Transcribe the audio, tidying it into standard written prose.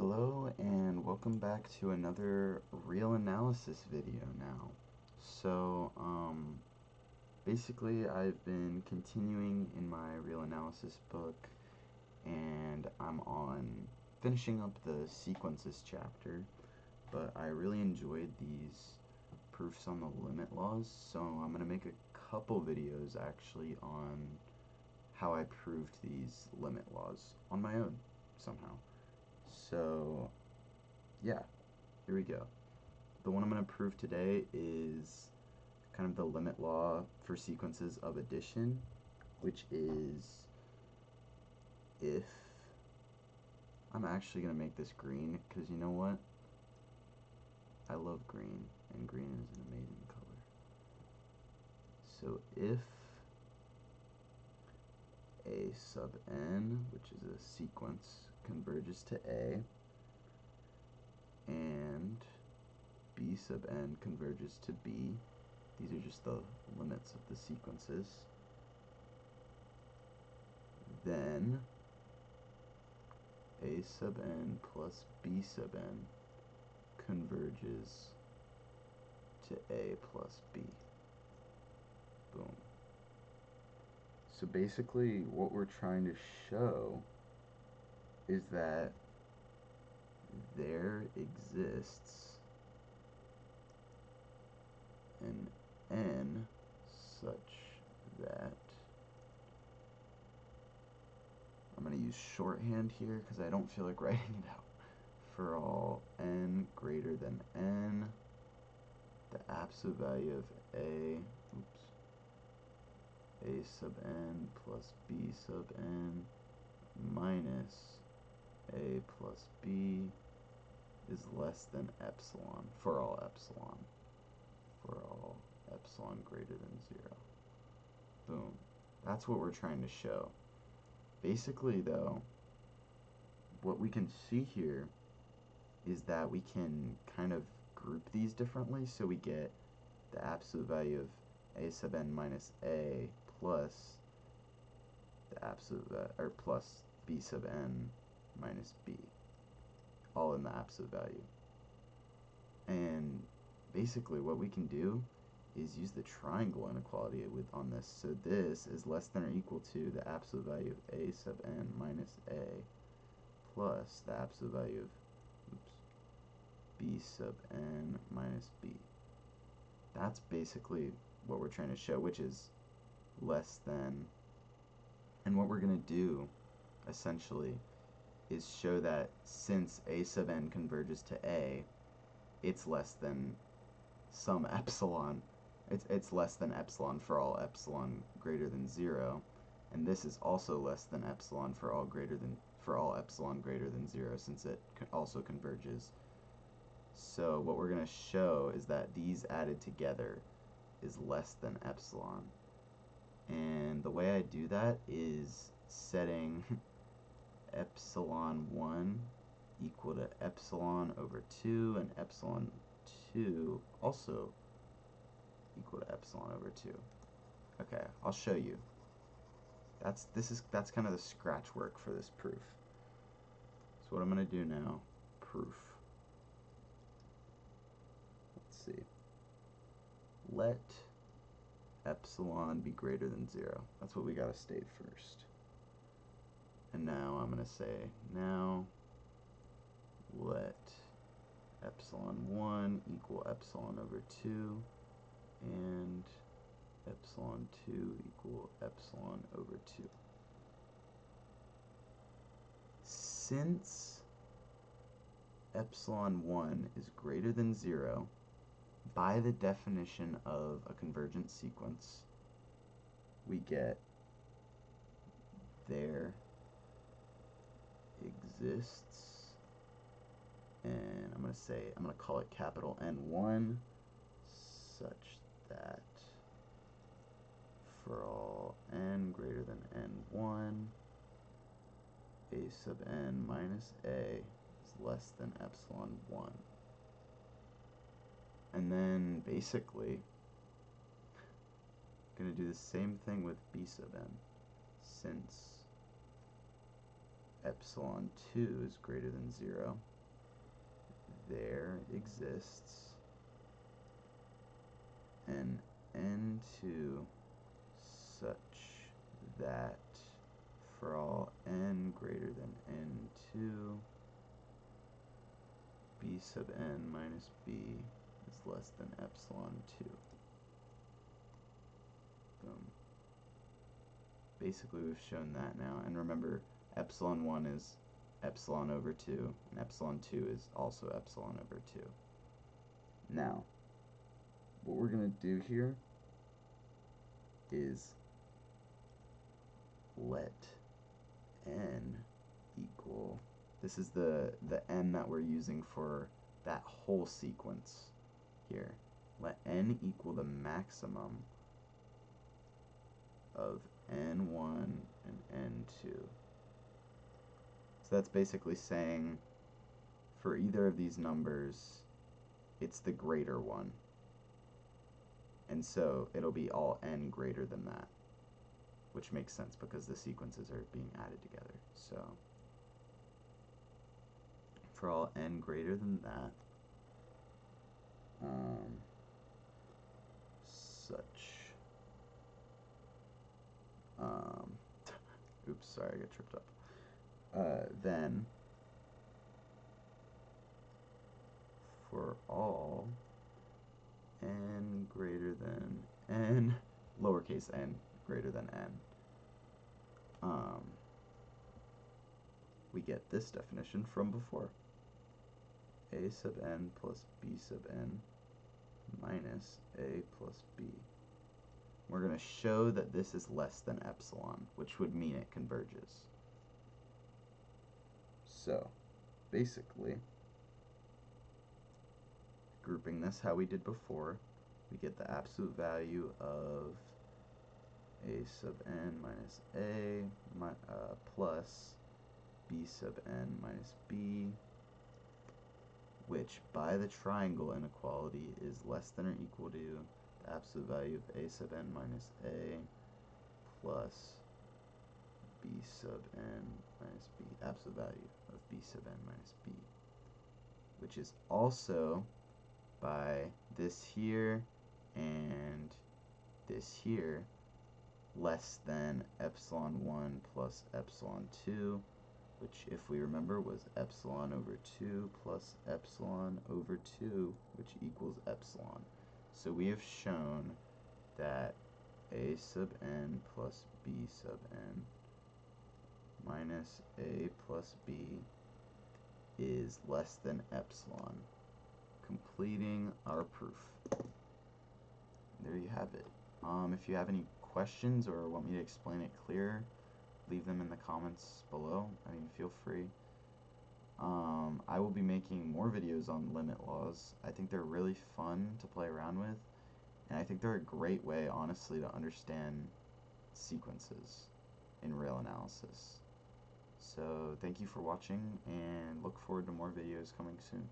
Hello and welcome back to another real analysis video now. Basically I've been continuing in my real analysis book and I'm on finishing up the sequences chapter, but I really enjoyed these proofs on the limit laws, so I'm going to make a couple videos actually on how I proved these limit laws on my own somehow. So, yeah, here we go. The one I'm going to prove today is kind of the limit law for sequences of addition, which is if I'm actually going to make this green, because you know what? I love green, and green is an amazing color. So if A sub n, which is a sequence, converges to A, and B sub n converges to B, these are just the limits of the sequences, then A sub n plus B sub n converges to A plus B. Boom. So basically what we're trying to show is that there exists an n such that, I'm going to use shorthand here because I don't feel like writing it out, for all n greater than n, the absolute value of A sub n plus B sub n minus A plus B is less than epsilon, for all epsilon greater than 0. Boom. That's what we're trying to show. Basically though, what we can see here is that we can kind of group these differently, so we get the absolute value of A sub n minus A plus the absolute or plus B sub n minus B, all in the absolute value. And basically what we can do is use the triangle inequality on this. So this is less than or equal to the absolute value of A sub n minus A plus the absolute value of B sub n minus B. That's basically what we're trying to show, which is less than. And what we're going to do essentially is show that since A sub n converges to A, it's less than some epsilon. It's less than epsilon for all epsilon greater than 0, and this is also less than epsilon for all epsilon greater than 0, since it also converges. So what we're going to show is that these added together is less than epsilon. And the way I do that is setting epsilon 1 equal to epsilon over 2, and epsilon 2 also equal to epsilon over 2. Okay, I'll show you. That's kind of the scratch work for this proof. So what I'm going to do now, proof. Let's see. Let epsilon be greater than 0. That's what we got to state first. And now I'm going to say, now let epsilon 1 equal epsilon over 2, and epsilon 2 equal epsilon over 2. Since epsilon 1 is greater than 0, by the definition of a convergent sequence, we get there exists, and I'm going to call it capital N1, such that for all n greater than n1, A sub n minus A is less than epsilon 1. And then basically, I'm going to do the same thing with B sub n. Since epsilon 2 is greater than 0, there exists an n2 such that for all n greater than n2, b sub n minus b is less than epsilon 2. Boom. Basically, we've shown that now. And remember, epsilon 1 is epsilon over 2, and epsilon 2 is also epsilon over 2. Now, what we're going to do here is let n equal, this is the n that we're using for that whole sequence here. Let n equal the maximum of n1 and n2. So that's basically saying for either of these numbers, it's the greater one. And so it'll be all n greater than that, which makes sense because the sequences are being added together. So for all n greater than that, oops, sorry, I got tripped up. Then for all n greater than n, lowercase n greater than n, we get this definition from before. A sub n plus b sub n minus a plus b. We're going to show that this is less than epsilon, which would mean it converges. So, basically, grouping this how we did before, we get the absolute value of a sub n minus a plus b sub n minus b, which by the triangle inequality is less than or equal to the absolute value of a sub n minus a plus b sub n minus b, absolute value of b sub n minus b, which is also by this here and this here less than epsilon 1 plus epsilon 2, which, if we remember, was epsilon over 2 plus epsilon over 2, which equals epsilon. So we have shown that a sub n plus b sub n minus a plus b is less than epsilon, completing our proof. There you have it. If you have any questions or want me to explain it clearer, leave them in the comments below. I mean, feel free. I will be making more videos on limit laws. I think they're really fun to play around with, and I think they're a great way, honestly, to understand sequences in real analysis. So thank you for watching, and look forward to more videos coming soon.